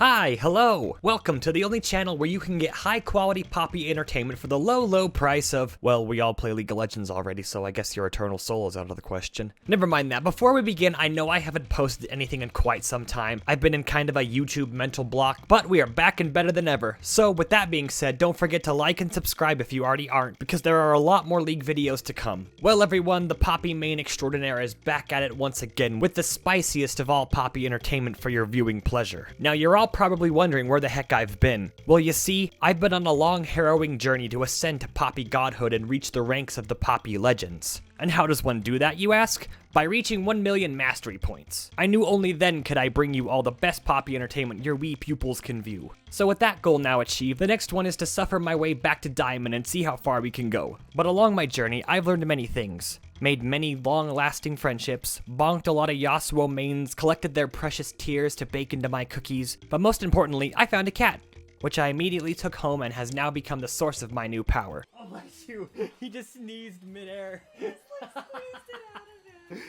Hi, hello! Welcome to the only channel where you can get high quality Poppy entertainment for the low price of, well, we all play League of Legends already, so I guess your eternal soul is out of the question. Never mind that. Before we begin, I know I haven't posted anything in quite some time. I've been in kind of a YouTube mental block, but we are back and better than ever. So with that being said, don't forget to like and subscribe if you already aren't, because there are a lot more League videos to come. Well everyone, the Poppy main extraordinaire is back at it once again with the spiciest of all Poppy entertainment for your viewing pleasure. Now you're all probably wondering where the heck I've been. Well, you see, I've been on a long, harrowing journey to ascend to Poppy godhood and reach the ranks of the Poppy legends. And how does one do that, you ask? By reaching 1 million mastery points. I knew only then could I bring you all the best Poppy entertainment your wee pupils can view. So with that goal now achieved, the next one is to suffer my way back to Diamond and see how far we can go. But along my journey, I've learned many things. Made many long-lasting friendships, bonked a lot of Yasuo mains, collected their precious tears to bake into my cookies, but most importantly, I found a cat, which I immediately took home and has now become the source of my new power. Oh bless you, he just sneezed midair. Just like squeezed it out of him.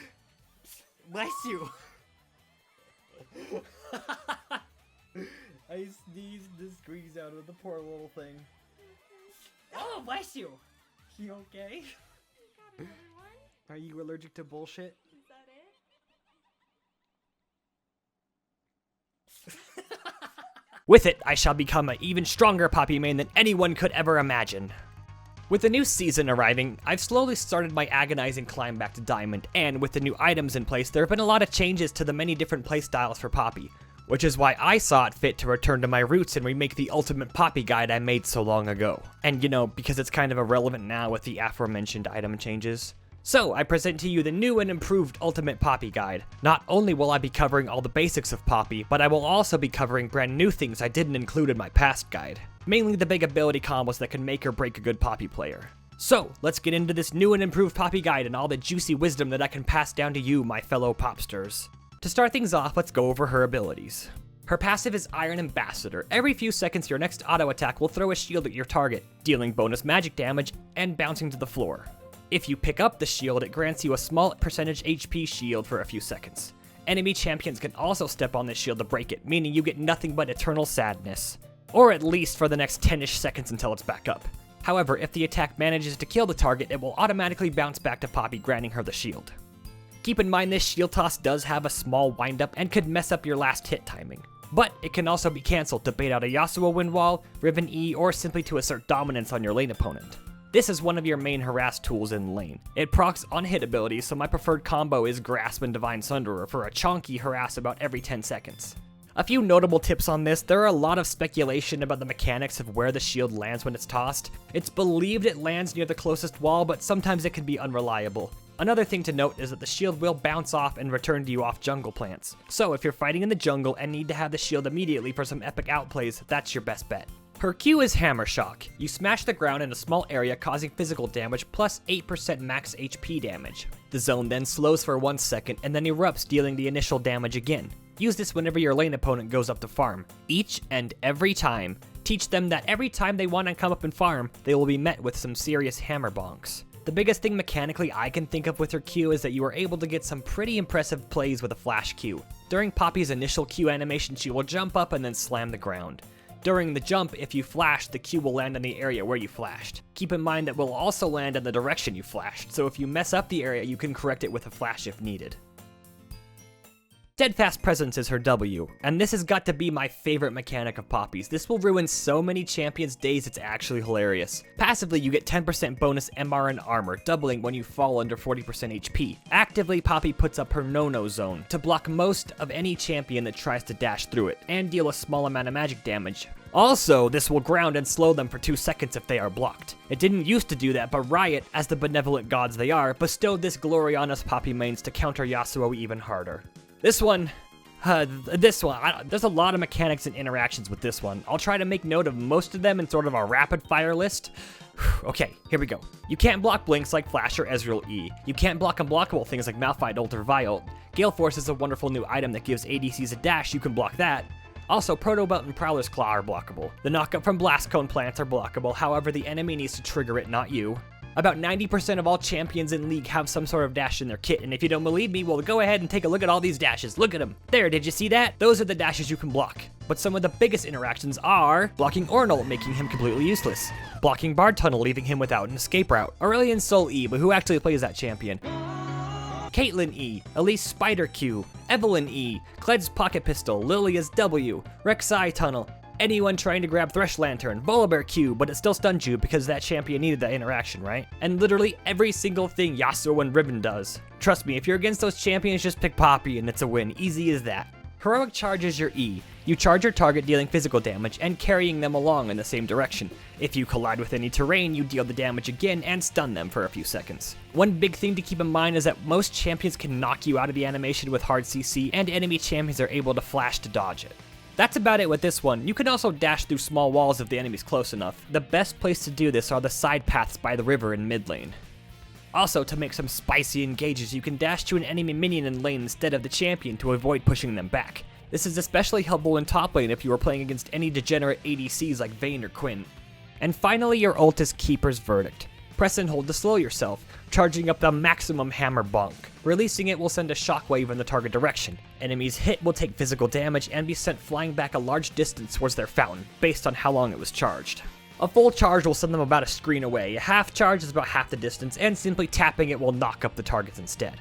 Bless you. I sneezed the squeeze out of the poor little thing. Oh, bless you. You okay? Are you allergic to bullshit? Is that it? With it, I shall become an even stronger Poppy main than anyone could ever imagine. With the new season arriving, I've slowly started my agonizing climb back to Diamond, and with the new items in place, there have been a lot of changes to the many different playstyles for Poppy, which is why I saw it fit to return to my roots and remake the ultimate Poppy guide I made so long ago. And you know, because it's kind of irrelevant now with the aforementioned item changes. So, I present to you the new and improved Ultimate Poppy Guide. Not only will I be covering all the basics of Poppy, but I will also be covering brand new things I didn't include in my past guide. Mainly the big ability combos that can make or break a good Poppy player. So, let's get into this new and improved Poppy Guide and all the juicy wisdom that I can pass down to you, my fellow Popsters. To start things off, let's go over her abilities. Her passive is Iron Ambassador. Every few seconds, your next auto attack will throw a shield at your target, dealing bonus magic damage and bouncing to the floor. If you pick up the shield, it grants you a small percentage HP shield for a few seconds. Enemy champions can also step on this shield to break it, meaning you get nothing but eternal sadness. Or at least for the next 10-ish seconds until it's back up. However, if the attack manages to kill the target, it will automatically bounce back to Poppy, granting her the shield. Keep in mind this shield toss does have a small windup and could mess up your last hit timing. But it can also be cancelled to bait out a Yasuo wind wall, Riven E, or simply to assert dominance on your lane opponent. This is one of your main harass tools in lane. It procs on hit abilities, so my preferred combo is Grasp and Divine Sunderer for a chonky harass about every 10 seconds. A few notable tips on this: there are a lot of speculation about the mechanics of where the shield lands when it's tossed. It's believed it lands near the closest wall, but sometimes it can be unreliable. Another thing to note is that the shield will bounce off and return to you off jungle plants. So if you're fighting in the jungle and need to have the shield immediately for some epic outplays, that's your best bet. Her Q is Hammer Shock. You smash the ground in a small area causing physical damage plus 8% max HP damage. The zone then slows for 1 second and then erupts, dealing the initial damage again. Use this whenever your lane opponent goes up to farm. Each and every time. Teach them that every time they want to come up and farm, they will be met with some serious hammer bonks. The biggest thing mechanically I can think of with her Q is that you are able to get some pretty impressive plays with a flash Q. During Poppy's initial Q animation, she will jump up and then slam the ground. During the jump, if you flash, the Q will land in the area where you flashed. Keep in mind that will also land in the direction you flashed, so if you mess up the area, you can correct it with a flash if needed. Steadfast Presence is her W, and this has got to be my favorite mechanic of Poppy's. This will ruin so many champions' days, it's actually hilarious. Passively, you get 10% bonus MR and armor, doubling when you fall under 40% HP. Actively, Poppy puts up her no-no zone to block most of any champion that tries to dash through it, and deal a small amount of magic damage. Also, this will ground and slow them for 2 seconds if they are blocked. It didn't used to do that, but Riot, as the benevolent gods they are, bestowed this glory on us Poppy mains to counter Yasuo even harder. This one, there's a lot of mechanics and interactions with this one. I'll try to make note of most of them in sort of a rapid fire list. Okay, here we go. You can't block blinks like Flash or Ezreal E. You can't block unblockable things like Malphite Ult or Vi Ult. Gale Force is a wonderful new item that gives ADCs a dash, you can block that. Also, Proto Belt and Prowler's Claw are blockable. The knockup from Blast Cone plants are blockable, however the enemy needs to trigger it, not you. About 90% of all champions in League have some sort of dash in their kit, and if you don't believe me, well, go ahead and take a look at all these dashes. Look at them. There, did you see that? Those are the dashes you can block. But some of the biggest interactions are blocking Ornal, making him completely useless, blocking Bard Tunnel, leaving him without an escape route, Aurelion Sol E, but who actually plays that champion? Caitlyn E, Elise Spider Q, Evelyn E, Cled's Pocket Pistol, Lilia's W, Rek'Sai Tunnel, anyone trying to grab Thresh Lantern, Volibear Q, but it still stuns you because that champion needed that interaction, right? And literally every single thing Yasuo and Riven does. Trust me, if you're against those champions, just pick Poppy and it's a win, easy as that. Heroic Charge is your E. You charge your target dealing physical damage and carrying them along in the same direction. If you collide with any terrain, you deal the damage again and stun them for a few seconds. One big thing to keep in mind is that most champions can knock you out of the animation with hard CC, and enemy champions are able to flash to dodge it. That's about it with this one. You can also dash through small walls if the enemy's close enough. The best place to do this are the side paths by the river in mid lane. Also, to make some spicy engages, you can dash to an enemy minion in lane instead of the champion to avoid pushing them back. This is especially helpful in top lane if you are playing against any degenerate ADCs like Vayne or Quinn. And finally, your ult is Keeper's Verdict. Press and hold to slow yourself, charging up the maximum hammer bonk. Releasing it will send a shockwave in the target direction. Enemies hit will take physical damage and be sent flying back a large distance towards their fountain, based on how long it was charged. A full charge will send them about a screen away, a half charge is about half the distance, and simply tapping it will knock up the targets instead.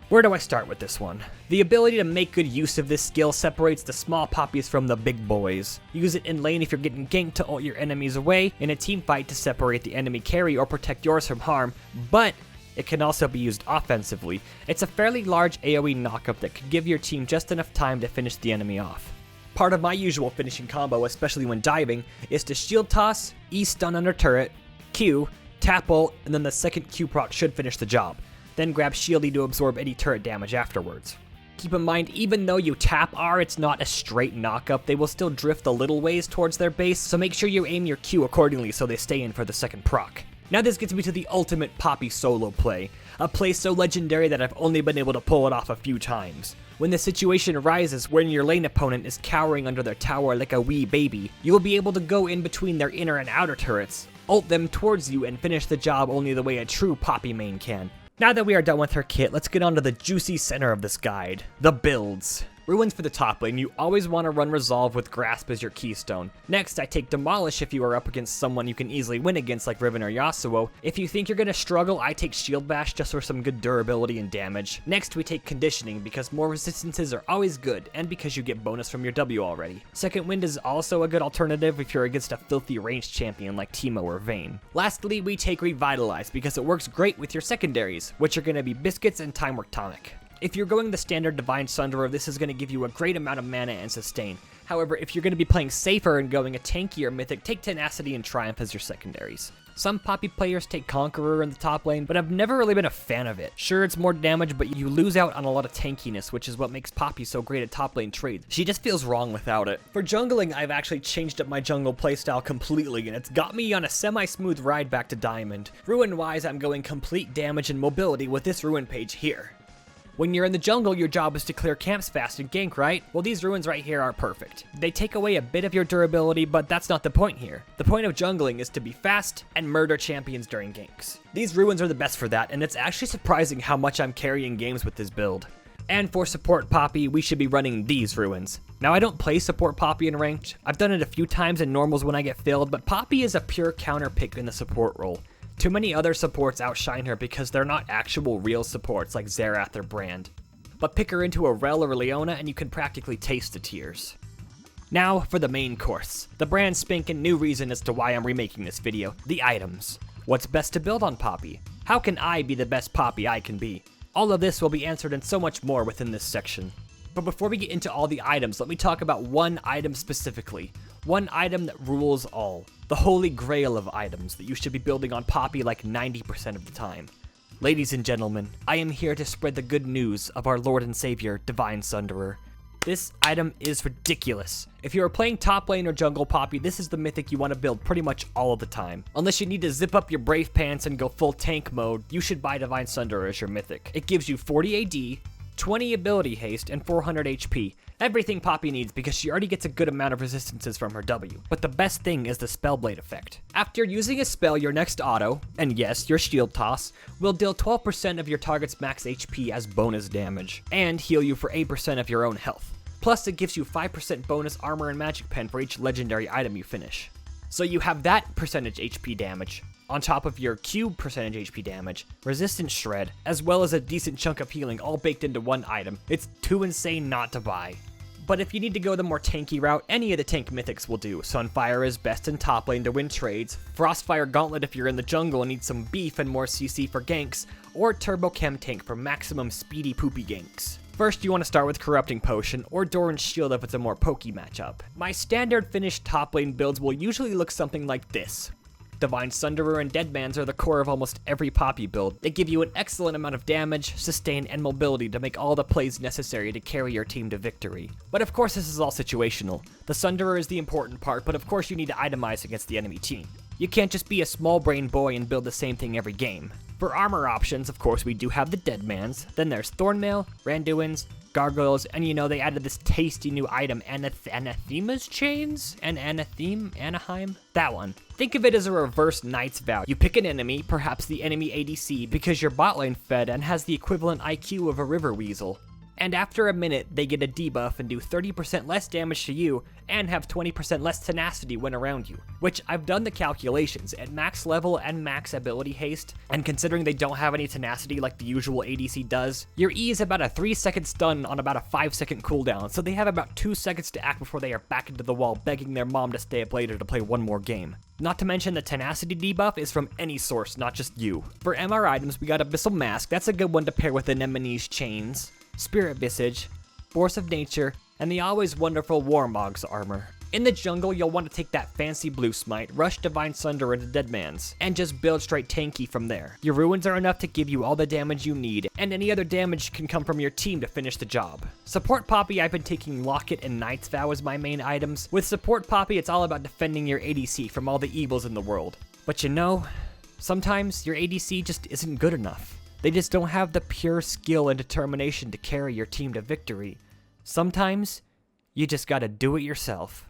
Where do I start with this one? The ability to make good use of this skill separates the small poppies from the big boys. Use it in lane if you're getting ganked to ult your enemies away, in a team fight to separate the enemy carry or protect yours from harm, but it can also be used offensively. It's a fairly large AoE knockup that could give your team just enough time to finish the enemy off. Part of my usual finishing combo, especially when diving, is to shield toss, E stun under turret, Q, tap ult, and then the second Q proc should finish the job. Then grab shieldy to absorb any turret damage afterwards. Keep in mind, even though you tap R, it's not a straight knockup, they will still drift a little ways towards their base, so make sure you aim your Q accordingly so they stay in for the second proc. Now this gets me to the ultimate Poppy solo play, a play so legendary that I've only been able to pull it off a few times. When the situation arises when your lane opponent is cowering under their tower like a wee baby, you will be able to go in between their inner and outer turrets, ult them towards you, and finish the job only the way a true Poppy main can. Now that we are done with her kit, let's get on to the juicy center of this guide, the builds. Ruins for the top lane, you always want to run Resolve with Grasp as your keystone. Next, I take Demolish if you are up against someone you can easily win against like Riven or Yasuo. If you think you're going to struggle, I take Shield Bash just for some good durability and damage. Next, we take Conditioning because more resistances are always good, and because you get bonus from your W already. Second Wind is also a good alternative if you're against a filthy ranged champion like Teemo or Vayne. Lastly, we take Revitalize because it works great with your secondaries, which are going to be Biscuits and Time Work Tonic. If you're going the standard Divine Sunderer, this is going to give you a great amount of mana and sustain. However, if you're going to be playing safer and going a tankier mythic, take Tenacity and Triumph as your secondaries. Some Poppy players take Conqueror in the top lane, but I've never really been a fan of it. Sure, it's more damage, but you lose out on a lot of tankiness, which is what makes Poppy so great at top lane trades. She just feels wrong without it. For jungling, I've actually changed up my jungle playstyle completely, and it's got me on a semi-smooth ride back to Diamond. Ruin-wise, I'm going complete damage and mobility with this Ruin page here. When you're in the jungle, your job is to clear camps fast and gank, right? Well, these ruins right here are perfect. They take away a bit of your durability, but that's not the point here. The point of jungling is to be fast and murder champions during ganks. These ruins are the best for that, and it's actually surprising how much I'm carrying games with this build. And for support Poppy, we should be running these ruins. Now, I don't play support Poppy in ranked. I've done it a few times in normals when I get filled, but Poppy is a pure counter pick in the support role. Too many other supports outshine her because they're not actual real supports like Xerath or Brand. But pick her into a Rel or Leona and you can practically taste the tears. Now for the main course, the brand spanking new reason as to why I'm remaking this video, the items. What's best to build on Poppy? How can I be the best Poppy I can be? All of this will be answered and so much more within this section. But before we get into all the items, let me talk about one item specifically. One item that rules all. The holy grail of items that you should be building on Poppy like 90% of the time. Ladies and gentlemen, I am here to spread the good news of our Lord and Savior, Divine Sunderer. This item is ridiculous. If you are playing top lane or jungle Poppy, this is the mythic you want to build pretty much all of the time. Unless you need to zip up your brave pants and go full tank mode, you should buy Divine Sunderer as your mythic. It gives you 40 AD, 20 ability haste, and 400 HP. Everything Poppy needs because she already gets a good amount of resistances from her W. But the best thing is the Spellblade effect. After using a spell, your next auto, and yes, your shield toss, will deal 12% of your target's max HP as bonus damage, and heal you for 8% of your own health. Plus, it gives you 5% bonus armor and magic pen for each legendary item you finish. So you have that percentage HP damage, on top of your cube percentage HP damage, resistance shred, as well as a decent chunk of healing all baked into one item. It's too insane not to buy. But if you need to go the more tanky route, any of the tank mythics will do. Sunfire is best in top lane to win trades, Frostfire Gauntlet if you're in the jungle and need some beef and more CC for ganks, or Turbo Chem Tank for maximum speedy poopy ganks. First, you want to start with Corrupting Potion, or Doran's Shield if it's a more pokey matchup. My standard finished top lane builds will usually look something like this. Divine Sunderer and Deadmans are the core of almost every Poppy build. They give you an excellent amount of damage, sustain, and mobility to make all the plays necessary to carry your team to victory. But of course this is all situational. The Sunderer is the important part, but of course you need to itemize against the enemy team. You can't just be a small brain boy and build the same thing every game. For armor options, of course we do have the Deadmans, then there's Thornmail, Randuin's, Gargoyles, and you know they added this tasty new item, Anathema's Chains? Anaheim? That one. Think of it as a reverse Knight's Vow. You pick an enemy, perhaps the enemy ADC, because you're bot lane fed and has the equivalent IQ of a river weasel. And after a minute, they get a debuff and do 30% less damage to you, and have 20% less tenacity when around you. Which, I've done the calculations, at max level and max ability haste, and considering they don't have any tenacity like the usual ADC does, your E is about a 3-second stun on about a 5-second cooldown, so they have about 2 seconds to act before they are back into the wall begging their mom to stay up later to play one more game. Not to mention the tenacity debuff is from any source, not just you. For MR items, we got Abyssal Mask, that's a good one to pair with Anemone's Chains, Spirit Visage, Force of Nature, and the always wonderful Warmog's armor. In the jungle, you'll want to take that fancy blue smite, rush Divine Sunderer into Deadman's, and just build straight tanky from there. Your ruins are enough to give you all the damage you need, and any other damage can come from your team to finish the job. Support Poppy, I've been taking Locket and Knight's Vow as my main items. With Support Poppy, it's all about defending your ADC from all the evils in the world. But you know, sometimes your ADC just isn't good enough. They just don't have the pure skill and determination to carry your team to victory. Sometimes, you just gotta do it yourself.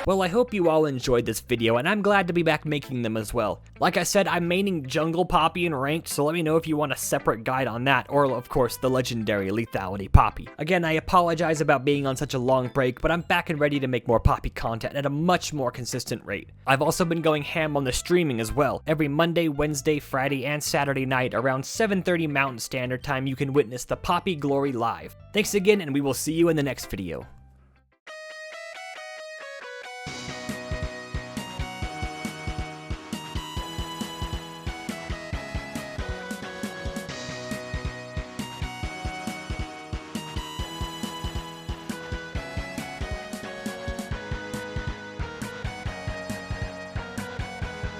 Well, I hope you all enjoyed this video, and I'm glad to be back making them as well. Like I said, I'm maining Jungle Poppy and Ranked, so let me know if you want a separate guide on that, or of course, the legendary Lethality Poppy. Again, I apologize about being on such a long break, but I'm back and ready to make more Poppy content at a much more consistent rate. I've also been going ham on the streaming as well. Every Monday, Wednesday, Friday, and Saturday night, around 7:30 Mountain Standard Time, you can witness the Poppy Glory live. Thanks again, and we will see you in the next video.